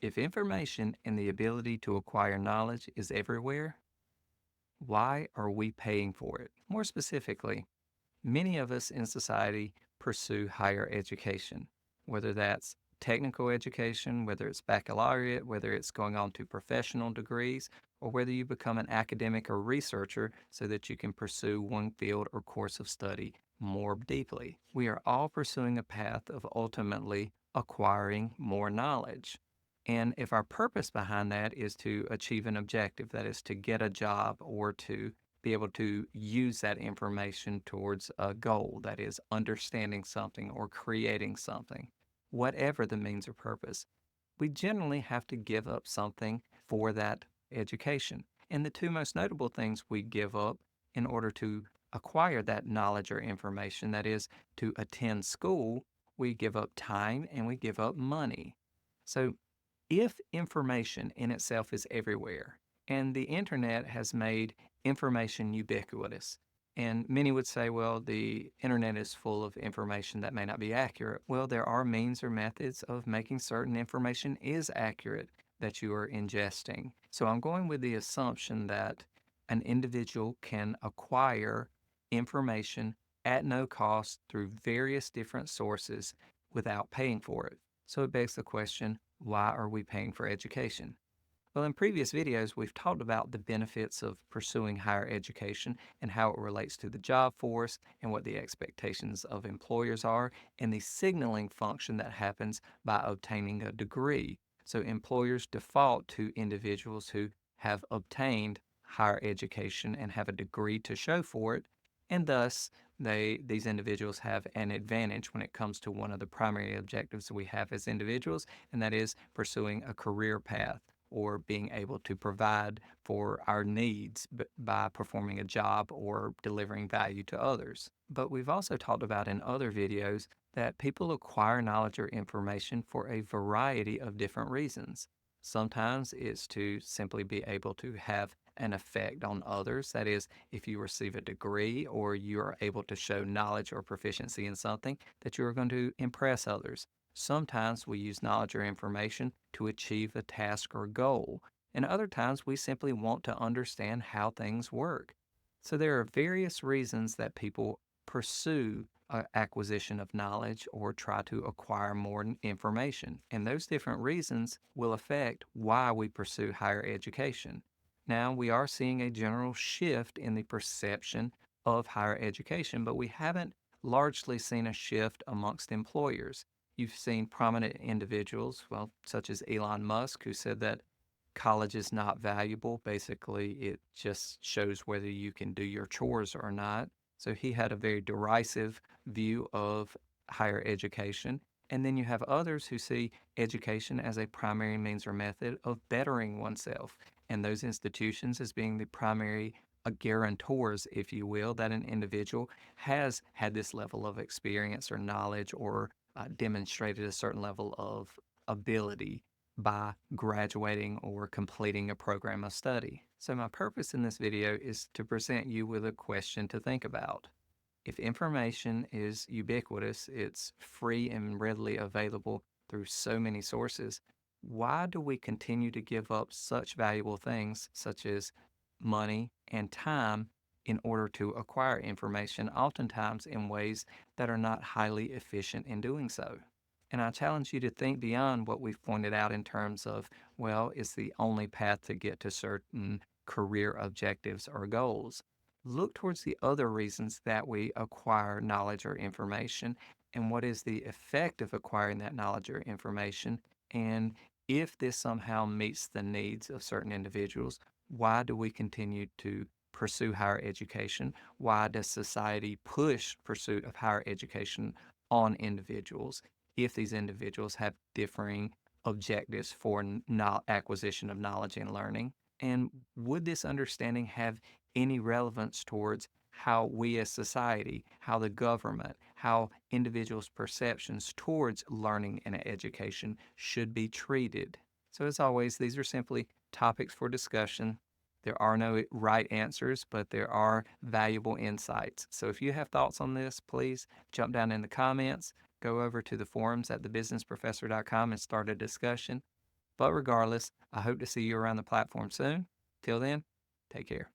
If information and the ability to acquire knowledge is everywhere, why are we paying for it? More specifically, many of us in society pursue higher education, whether that's technical education, whether it's baccalaureate, whether it's going on to professional degrees, or whether you become an academic or researcher so that you can pursue one field or course of study more deeply. We are all pursuing a path of ultimately acquiring more knowledge. And if our purpose behind that is to achieve an objective, that is to get a job or to be able to use that information towards a goal, that is understanding something or creating something, whatever the means or purpose, we generally have to give up something for that education. And the two most notable things we give up in order to acquire that knowledge or information, that is to attend school, we give up time and we give up money. So if information in itself is everywhere, and the internet has made information ubiquitous, and many would say, well, the internet is full of information that may not be accurate. Well, there are means or methods of making certain information is accurate that you are ingesting. So I'm going with the assumption that an individual can acquire information at no cost through various different sources without paying for it. So it begs the question, why are we paying for education? Well, in previous videos, we've talked about the benefits of pursuing higher education and how it relates to the job force and what the expectations of employers are, and the signaling function that happens by obtaining a degree. So employers default to individuals who have obtained higher education and have a degree to show for it, and thus these individuals have an advantage when it comes to one of the primary objectives we have as individuals, and that is pursuing a career path or being able to provide for our needs by performing a job or delivering value to others. But we've also talked about in other videos that people acquire knowledge or information for a variety of different reasons. Sometimes it's to simply be able to have an effect on others. That is, if you receive a degree or you are able to show knowledge or proficiency in something, that you are going to impress others. Sometimes we use knowledge or information to achieve a task or goal, and other times we simply want to understand how things work. So there are various reasons that people pursue acquisition of knowledge or try to acquire more information, and those different reasons will affect why we pursue higher education. Now, we are seeing a general shift in the perception of higher education, but we haven't largely seen a shift amongst employers. You've seen prominent individuals, well, such as Elon Musk, who said that college is not valuable. Basically, it just shows whether you can do your chores or not. So he had a very derisive view of higher education. And then you have others who see education as a primary means or method of bettering oneself, and those institutions as being the primary guarantors, if you will, that an individual has had this level of experience or knowledge or demonstrated a certain level of ability by graduating or completing a program of study. So my purpose in this video is to present you with a question to think about. If information is ubiquitous, it's free and readily available through so many sources, why do we continue to give up such valuable things such as money and time in order to acquire information, oftentimes in ways that are not highly efficient in doing so? And I challenge you to think beyond what we've pointed out in terms of, well, it's the only path to get to certain career objectives or goals. Look towards the other reasons that we acquire knowledge or information and what is the effect of acquiring that knowledge or information. And if this somehow meets the needs of certain individuals, why do we continue to pursue higher education? Why does society push pursuit of higher education on individuals if these individuals have differing objectives for acquisition of knowledge and learning? And would this understanding have any relevance towards how we as society, how the government, how individuals' perceptions towards learning and education should be treated? So, as always, these are simply topics for discussion. There are no right answers, but there are valuable insights. So, if you have thoughts on this, please jump down in the comments, go over to the forums at thebusinessprofessor.com and start a discussion. But regardless, I hope to see you around the platform soon. Till then, take care.